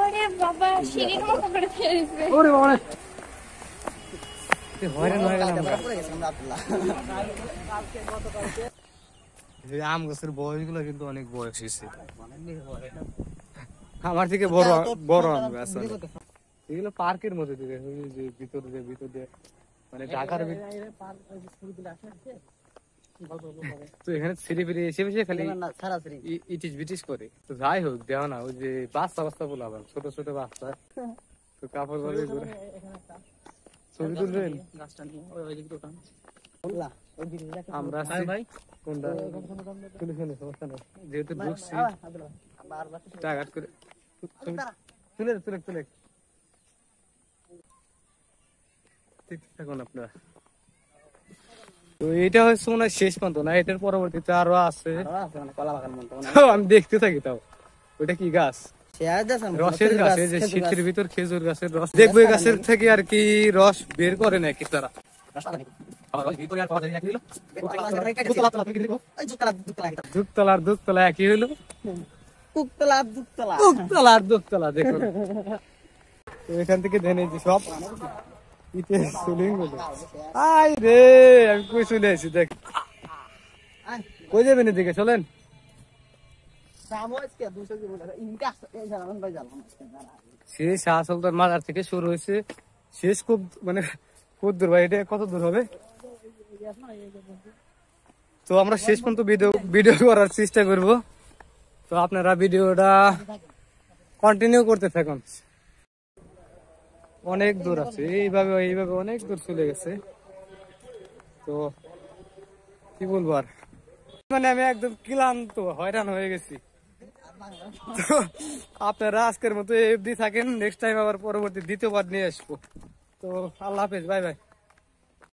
ওরে বাবা সিঁড়ির মতো করে ফেলে দিছে। ওরে বাবা আম গাছের বয়স গুলো কিন্তু অনেক বয়স হয়েছে, আমার থেকে বড় বড় আম গাছ এগুলো পার্কের মধ্যে ভিতর দিয়ে মানে ঢাকার তো এখানে ছিঁড়ে ফিরে এসে বসে খালি ইটিস বিটিস করে। তো যাই হোক দেও না, ওই যে বাচ্চা বাচ্চা বলে আবার ছোট ছোট বাচ্চা তো কাপড় পরে ছবি তুলবেন আমরা কোনটা তুলে ফেলে সমস্যা নেই, যেহেতু ঢুকছি টাকাট করে তুলে তুলে তুলে থাকুন আপনারা। তো এটা হচ্ছে মনে হয় শেষ পর্যন্ত না, এটার পরবর্তীতে আরো আছে, আমি দেখতে থাকি। তাও ওইটা কি গাছ? রসের গাছ, এই যে শীতের ভিতর খেজুর গাছের রস দেখবো, এই গাছের থেকে আর কি রস বের করে নাকি তারা। দুধতলা একই হইলো, দুধতলা দেখুন। এখান থেকে দেনে সব আই রে, আমি কই চলে আসি, দেখ কই যাবেন এদিকে চলেন। শেষ শাহ সুলতান মাজার থেকে শুরু হয়েছে, শেষ খুব মানে খুব দূর ভাই, এটা কত দূর হবে? তো আমরা শেষ পর্যন্ত ভিডিও করার চেষ্টা করব, তো আপনারা ভিডিওটা কন্টিনিউ করতে থাকুন। অনেক দূর আছে, এইভাবে অনেক দূর চলে গেছে। তো কি বলবো আর, মানে আমি একদম ক্লান্ত হয়রান হয়ে গেছি। তো আপনারা আজকের মতো এফডি থাকেন, নেক্সট টাইম আবার পরবর্তী দ্বিতীয়বার নিয়ে আসবো। তো আল্লাহ হাফেজ, বাই বাই।